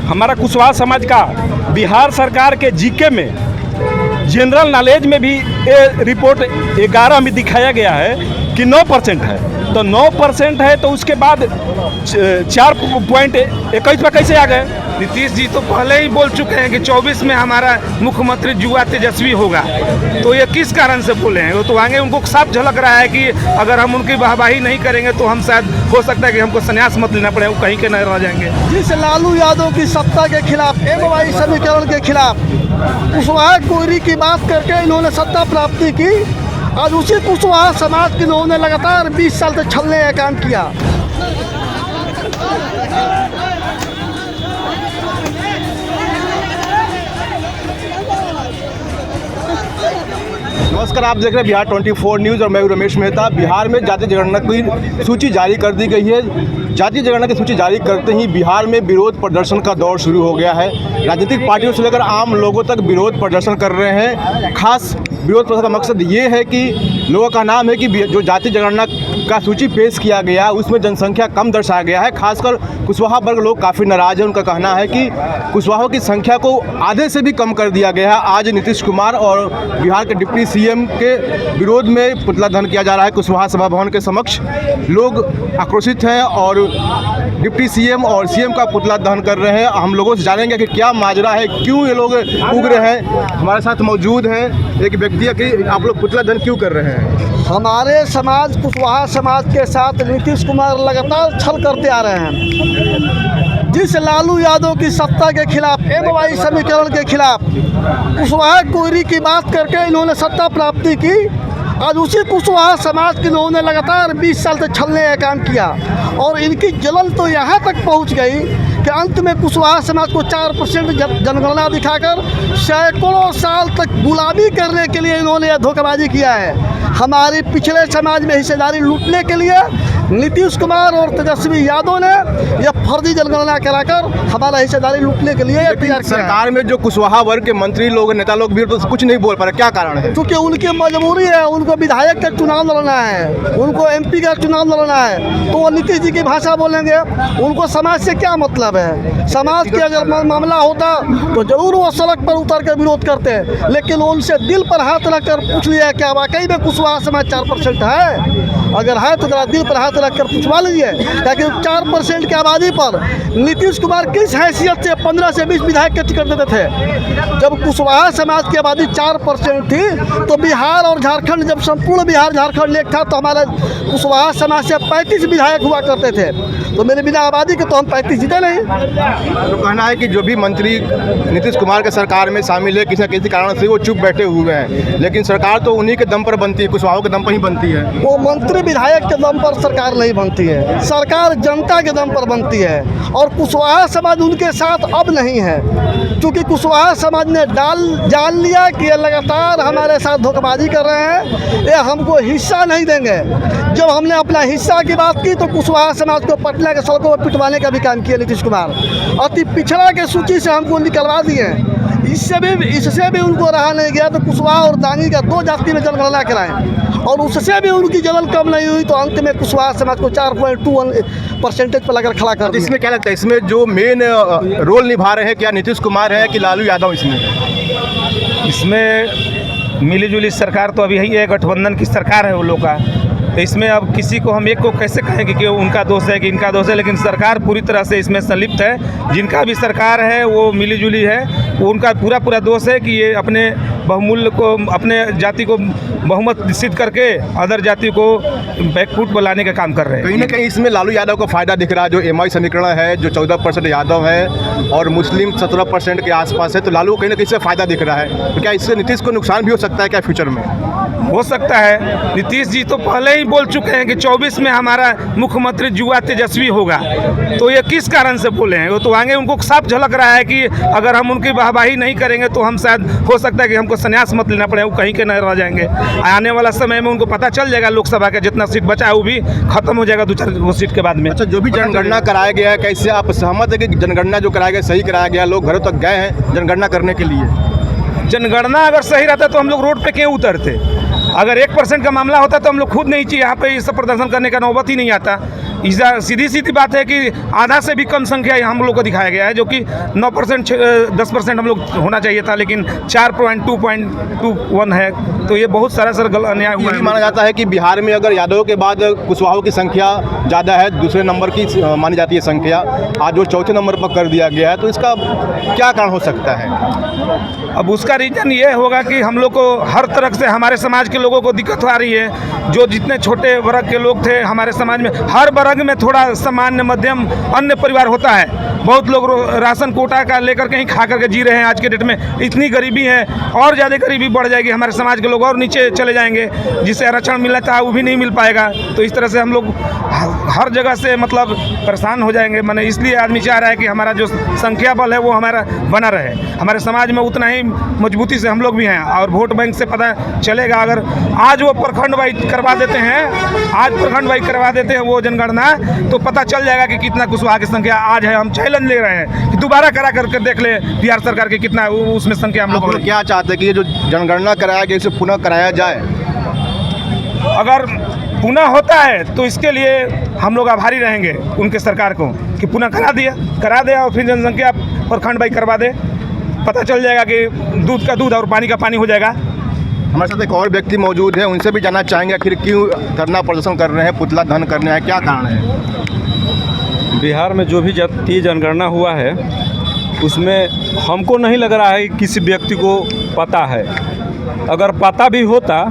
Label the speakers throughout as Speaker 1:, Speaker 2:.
Speaker 1: हमारा कुशवाहा समाज का बिहार सरकार के जीके में जनरल नॉलेज में भी ये रिपोर्ट 11 में दिखाया गया है कि 9% है। तो 9% है तो उसके बाद 4.21 पर कैसे आ गए?
Speaker 2: नीतीश जी तो पहले ही बोल चुके हैं कि 24 में हमारा मुख्यमंत्री युवा तेजस्वी होगा। तो ये किस कारण से बोले हैं? वो तो आगे उनको साफ झलक रहा है कि अगर हम उनकी वाहवाही नहीं करेंगे तो हम शायद हो सकता है कि हमको संन्यास मत लेना पड़े, वो कहीं के नहीं रह जाएंगे।
Speaker 3: जिस लालू यादव की सत्ता के खिलाफ, MY समीकरण के खिलाफ कुशवाहा कोयरी की बात करके इन्होंने सत्ता प्राप्ति की। आज उसी कुशवाहा समाज के लोगों ने लगातार 20 साल से छलने का काम किया।
Speaker 4: नमस्कार, आप देख रहे हैं बिहार 24 न्यूज़ और मैं हूं रमेश मेहता। बिहार में जातीय जनगणना की सूची जारी कर दी गई है। जातीय जनगणना की सूची जारी करते ही बिहार में विरोध प्रदर्शन का दौर शुरू हो गया है। राजनीतिक पार्टियों से लेकर आम लोगों तक विरोध प्रदर्शन कर रहे हैं। खास विरोध प्रदर्शन का मकसद ये है कि लोगों का नाम है कि जो जातीय जनगणना का सूची पेश किया गया उसमें जनसंख्या कम दर्शाया गया है। खासकर कुशवाहा वर्ग लोग काफ़ी नाराज़ हैं। उनका कहना है कि कुशवाहा की संख्या को आधे से भी कम कर दिया गया है। आज नीतीश कुमार और बिहार के डिप्टी CM के विरोध में पुतला दहन किया जा रहा है। कुशवाहा सभा भवन के समक्ष लोग आक्रोशित हैं और डिप्टी CM और CM का पुतला दहन कर रहे हैं। हम लोगों से जानेंगे कि क्या माजरा है, क्यों ये लोग उग्र हैं। हमारे साथ मौजूद हैं एक व्यक्ति है कि आप लोग पुतला दहन क्यों कर रहे हैं?
Speaker 3: हमारे समाज कुशवाहा समाज के साथ नीतीश कुमार लगातार छल करते आ रहे हैं। जिस लालू यादव की सत्ता के खिलाफ, MY समीकरण के खिलाफ कुशवाहा कोयरी की बात करके इन्होंने सत्ता प्राप्ति की। आज उसी कुशवाहा समाज के लोगों ने लगातार 20 साल से छलने का काम किया और इनकी जलन तो यहाँ तक पहुँच गई कि अंत में कुशवाहा समाज को 4% जनगणना दिखाकर सैकड़ों साल तक गुलामी करने के लिए इन्होंने यह धोखेबाजी किया है। हमारी पिछड़े समाज में हिस्सेदारी लूटने के लिए नीतीश कुमार और तेजस्वी यादव ने यह फर्जी जनगणना कराकर हमारा हिस्सेदारी लूटने के लिए तैयार किया।
Speaker 4: सरकार में जो कुशवाहा वर्ग के मंत्री लोग, नेता लोग भी तो कुछ नहीं बोल पा रहे, क्या कारण है?
Speaker 3: क्योंकि उनकी मजबूरी है। उनको विधायक का चुनाव लड़ना है, उनको MP का चुनाव लड़ना है, तो वो नीतीश जी की भाषा बोलेंगे। उनको समाज से क्या मतलब है? समाज के अगर मामला होता तो जरूर वो सड़क पर उतर कर विरोध करते, लेकिन उनसे दिल पर हाथ रखकर पूछ लिया क्या वाकई में कुशवाहा समाज 4% है? अगर है तो जरा दिल पर हाथ रखकर पूछवा लीजिए, ताकि 4% की आबादी पर नीतीश कुमार किस हैसियत से 15 से 20 विधायक के टिकट देते थे? जब कुशवाहा समाज की आबादी 4% थी तो बिहार और झारखंड, जब संपूर्ण बिहार झारखंड एक था तो हमारे कुशवाहा समाज से 35 विधायक हुआ करते थे। तो मेरे बिना आबादी के तो हम 35 जीते नहीं।
Speaker 4: तो कहना है कि जो भी मंत्री नीतीश कुमार के सरकार में शामिल है, किसी न किसी कारण से वो चुप बैठे हुए हैं, लेकिन सरकार तो उन्हीं के दम पर बनती है, कुशवाहा के दम पर ही बनती है।
Speaker 3: वो मंत्री विधायक के दम पर सरकार नहीं बनती है, सरकार जनता के दम पर बनती है। और कुशवाहा समाज उनके साथ अब नहीं है, क्योंकि कुशवाहा समाज ने जान लिया कि ये लगातार हमारे साथ धोखेबाजी कर रहे हैं, ये हमको हिस्सा नहीं देंगे। जब हमने अपना हिस्सा की बात की तो कुशवाहा समाज को पटना के सड़कों पर पिटवाने का भी काम किया नीतीश कुमार। अति पिछड़ा के सूची से हमको निकलवा दिए। इससे भी उनको रहा नहीं गया तो कुशवाहा और दांगी का 2 जाति में जनगणना कराएं और उससे भी उनकी जलन कम नहीं हुई तो अंत में कुशवाहा समाज को 4.21% पर लगाकर खड़ा कर दिया।
Speaker 4: इसमें क्या लगता है, इसमें जो मेन रोल निभा रहे हैं, क्या नीतीश कुमार है कि लालू यादव?
Speaker 2: इसमें मिलीजुली सरकार तो अभी है, गठबंधन की सरकार है वो लोग का। तो इसमें अब किसी को हम एक को कैसे कहेंगे कि उनका दोष है कि इनका दोष है, लेकिन सरकार पूरी तरह से इसमें संलिप्त है। जिनका भी सरकार है वो मिलीजुली है, वो उनका पूरा दोष है कि ये अपने बहुमूल्य को, अपने जाति को बहुमत सिद्ध करके अदर जाति को बैकफुट पर लाने का काम कर रहे हैं।
Speaker 4: कहीं ना कहीं इसमें लालू यादव को फ़ायदा दिख रहा है। जो MI समीकरण है, जो 14% यादव है और मुस्लिम 17% के आसपास है, तो लालू को कहीं ना कहीं इससे फ़ायदा दिख रहा है। तो क्या इससे नीतीश को नुकसान भी हो सकता है क्या फ्यूचर में?
Speaker 2: हो सकता है। नीतीश जी तो पहले ही बोल चुके हैं कि 24 में हमारा मुख्यमंत्री युवा तेजस्वी होगा। तो ये किस कारण से बोले हैं? वो तो आगे उनको साफ झलक रहा है कि अगर हम उनकी वाहवाही नहीं करेंगे तो हम शायद हो सकता है कि हमको संन्यास मत लेना पड़े, वो कहीं के नहीं रह जाएंगे। आने वाला समय में उनको पता चल जाएगा, लोकसभा का जितना सीट बचा है वो भी खत्म हो जाएगा 2-4 सीट के बाद में।
Speaker 4: अच्छा, जो भी जनगणना कराया गया है, कैसे आप सहमत है कि जनगणना जो कराया गया सही कराया गया? लोग घरों तक गए हैं जनगणना करने के लिए।
Speaker 2: जनगणना अगर सही रहता तो हम लोग रोड पे क्यों उतरते? अगर 1% का मामला होता तो हम लोग खुद नहीं चाहिए यहाँ पे इस प्रदर्शन करने का नौबत ही नहीं आता। सीधी सीधी बात है कि आधा से भी कम संख्या हम लोग को दिखाया गया है, जो कि 9% 10% हम लोग होना चाहिए था, लेकिन 4.221 है। तो ये बहुत सारा अन्याय हुआ है।
Speaker 4: माना जाता है कि बिहार में अगर यादवों के बाद कुशवाहों की संख्या ज़्यादा है, दूसरे नंबर की मानी जाती है संख्या, आज वो चौथे नंबर पर कर दिया गया है, तो इसका क्या कारण हो सकता है?
Speaker 2: अब उसका रीज़न ये होगा कि हम लोग को हर तरह से हमारे समाज के लोगों को दिक्कत आ रही है। जो जितने छोटे वर्ग के लोग थे हमारे समाज में, हर वर्ग में थोड़ा सामान्य मध्यम अन्य परिवार होता है। बहुत लोग राशन कोटा का लेकर कहीं खा करके जी रहे हैं। आज के डेट में इतनी गरीबी है, और ज़्यादा गरीबी बढ़ जाएगी, हमारे समाज के लोग और नीचे चले जाएंगे, जिससे आरक्षण मिलना था वो भी नहीं मिल पाएगा। तो इस तरह से हम लोग हर जगह से मतलब परेशान हो जाएंगे। मैंने इसलिए आदमी चाह रहा है कि हमारा जो संख्या बल है वो हमारा बना रहे, हमारे समाज में उतना ही मजबूती से हम लोग भी हैं। और वोट बैंक से पता चलेगा, अगर आज वो प्रखंड वाइज करवा देते हैं, आज प्रखंड वाइज करवा देते हैं वो जनगणना, तो पता चल जाएगा कि कितना कुशवाहा की संख्या आज है। हम चैलेंज ले रहे हैं कि दोबारा करा करके देख ले बिहार सरकार की कितना उसमें संख्या हम लोग।
Speaker 4: क्या चाहते हैं कि ये जो जनगणना कराया गया इसे पुनः कराया जाए?
Speaker 2: अगर पुनः होता है तो इसके लिए हम लोग आभारी रहेंगे उनके सरकार को कि पुनः करा दे और फिर जनसंख्या प्रखंड वाइज करवा दे। पता चल जाएगा कि दूध का दूध और पानी का पानी हो जाएगा।
Speaker 4: हमारे साथ एक और व्यक्ति मौजूद है, उनसे भी जानना चाहेंगे आखिर क्यों धरना प्रदर्शन कर रहे हैं, पुतला दहन कर रहे हैं, क्या कारण है?
Speaker 1: बिहार में जो भी जातीय जनगणना हुआ है उसमें हमको नहीं लग रहा है कि किसी व्यक्ति को पता है। अगर पता भी होता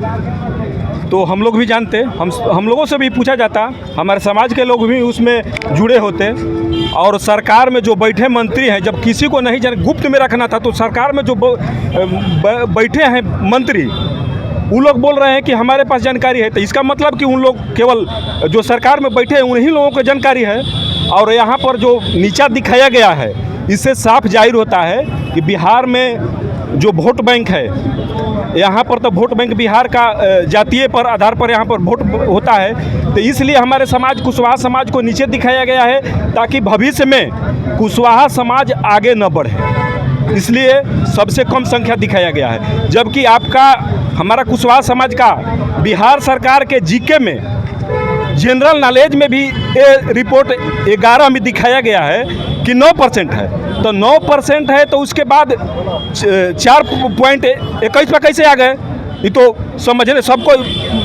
Speaker 1: तो हम लोग भी जानते, हम लोगों से भी पूछा जाता, हमारे समाज के लोग भी उसमें जुड़े होते। और सरकार में जो बैठे मंत्री हैं, जब किसी को नहीं गुप्त में रखना था, तो सरकार में जो बैठे हैं मंत्री, वो लोग बोल रहे हैं कि हमारे पास जानकारी है। तो इसका मतलब कि उन लोग केवल जो सरकार में बैठे हैं उन्हीं लोगों को जानकारी है। और यहाँ पर जो नीचा दिखाया गया है, इससे साफ जाहिर होता है कि बिहार में जो वोट बैंक है, यहाँ पर तो वोट बैंक बिहार का जातीय पर आधार पर यहाँ पर वोट होता है। तो इसलिए हमारे समाज कुशवाहा समाज को नीचे दिखाया गया है, ताकि भविष्य में कुशवाहा समाज आगे न बढ़े, इसलिए सबसे कम संख्या दिखाया गया है। जबकि हमारा कुशवाहा समाज का बिहार सरकार के जीके में जनरल नॉलेज में भी ये रिपोर्ट 11 में दिखाया गया है कि 9% है। तो 9% है तो उसके बाद 4.21 पर कैसे आ गए? ये तो समझने, सबको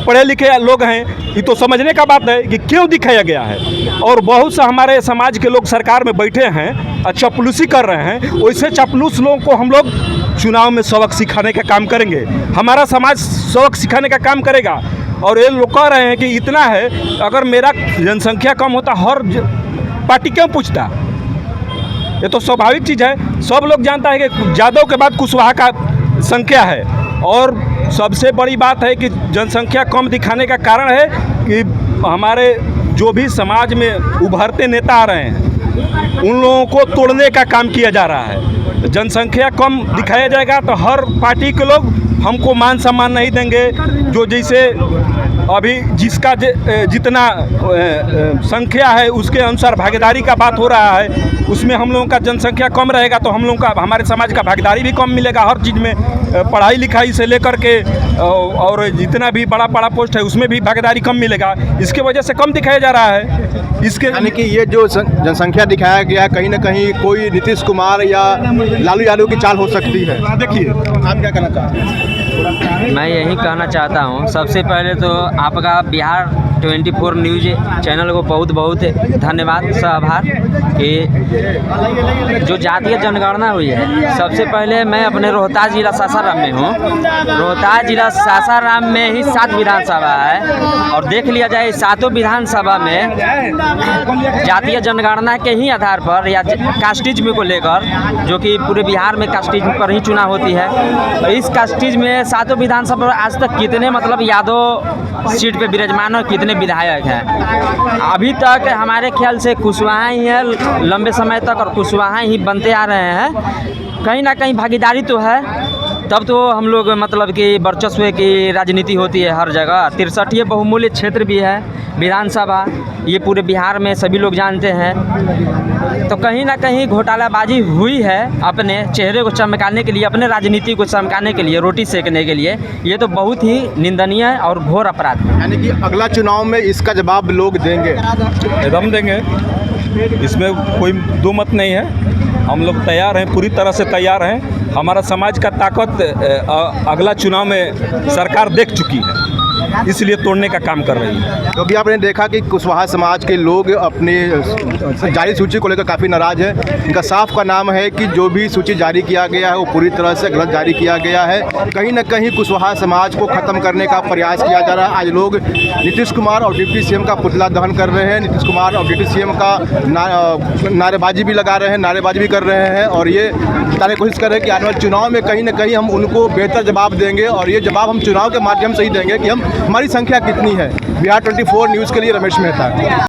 Speaker 1: पढ़े लिखे लोग हैं, ये तो समझने का बात है कि क्यों दिखाया गया है। और बहुत से हमारे समाज के लोग सरकार में बैठे हैं और चपलूसी कर रहे हैं। वैसे चपलूस लोगों को हम लोग चुनाव में सबक सिखाने का काम करेंगे, हमारा समाज सबक सिखाने का काम करेगा। और ये लोग कह रहे हैं कि इतना है, अगर मेरा जनसंख्या कम होता हर पार्टी क्यों पूछता? ये तो स्वाभाविक चीज़ है, सब लोग जानता है कि यादव के बाद कुशवाहा का संख्या है। और सबसे बड़ी बात है कि जनसंख्या कम दिखाने का कारण है कि हमारे जो भी समाज में उभरते नेता आ रहे हैं, उन लोगों को तोड़ने का काम किया जा रहा है। जनसंख्या कम दिखाया जाएगा तो हर पार्टी के लोग हमको मान सम्मान नहीं देंगे। जो जैसे अभी जिसका जितना संख्या है उसके अनुसार भागीदारी का बात हो रहा है, उसमें हम लोगों का जनसंख्या कम रहेगा तो हम लोगों का, हमारे समाज का भागीदारी भी कम मिलेगा हर चीज़ में, पढ़ाई लिखाई से लेकर के और जितना भी बड़ा बड़ा पोस्ट है उसमें भी भागीदारी कम मिलेगा। इसके वजह से कम दिखाया जा रहा है। इसके
Speaker 4: यानी कि ये जो जनसंख्या दिखाया गया है, कहीं ना कहीं कोई नीतीश कुमार या लालू यादव की चाल हो सकती है। देखिए, आप क्या कहना चाहते हैं?
Speaker 5: मैं यही कहना चाहता हूँ, सबसे पहले तो आपका बिहार 24 न्यूज़ चैनल को बहुत बहुत धन्यवाद से आभार कि जो जातीय जनगणना हुई है। सबसे पहले मैं अपने रोहतास जिला सासाराम में हूँ। रोहतास जिला सासाराम में ही 7 विधानसभा है और देख लिया जाए 7 विधानसभा में जातीय जनगणना के ही आधार पर या कास्टिज्म को लेकर, जो कि पूरे बिहार में कास्टिज्म पर ही चुनाव होती है, इस कास्टिज्म में 7 विधानसभा आज तक कितने मतलब यादव सीट पे विराजमान और कितने विधायक हैं। अभी तक हमारे ख्याल से कुशवाहा ही है लंबे समय तक, और कुशवाहा ही बनते आ रहे हैं। कहीं ना कहीं भागीदारी तो है, तब तो हम लोग मतलब कि वर्चस्व की राजनीति होती है हर जगह। 63 ये बहुमूल्य क्षेत्र भी है, विधानसभा ये पूरे बिहार में सभी लोग जानते हैं। तो कहीं ना कहीं घोटालाबाजी हुई है अपने चेहरे को चमकाने के लिए, अपने राजनीति को चमकाने के लिए, रोटी सेकने के लिए। ये तो बहुत ही निंदनीय और घोर अपराध है।
Speaker 4: यानी कि अगला चुनाव में इसका जवाब लोग देंगे।
Speaker 1: एकदम देंगे, इसमें कोई दो मत नहीं है। हम लोग तैयार हैं, पूरी तरह से तैयार हैं। हमारा समाज का ताकत अगला चुनाव में सरकार देख चुकी है, इसलिए तोड़ने का काम कर रही है।
Speaker 4: तो अभी आपने देखा कि कुशवाहा समाज के लोग अपने जारी सूची को लेकर काफ़ी नाराज है। इनका साफ का नाम है कि जो भी सूची जारी किया गया है वो पूरी तरह से गलत जारी किया गया है। कहीं ना कहीं कुशवाहा समाज को ख़त्म करने का प्रयास किया जा रहा है। आज लोग नीतीश कुमार और डिप्टी सीएम का पुतला दहन कर रहे हैं। नीतीश कुमार और डिप्टी सीएम का नारेबाजी भी लगा रहे हैं, नारेबाजी भी कर रहे हैं और ये बताने की कोशिश कर रहे हैं कि आने वाले चुनाव में कहीं ना कहीं हम उनको बेहतर जवाब देंगे और ये जवाब हम चुनाव के माध्यम से ही देंगे कि हमारी संख्या कितनी है। बिहार 24 न्यूज़ के लिए रमेश मेहता।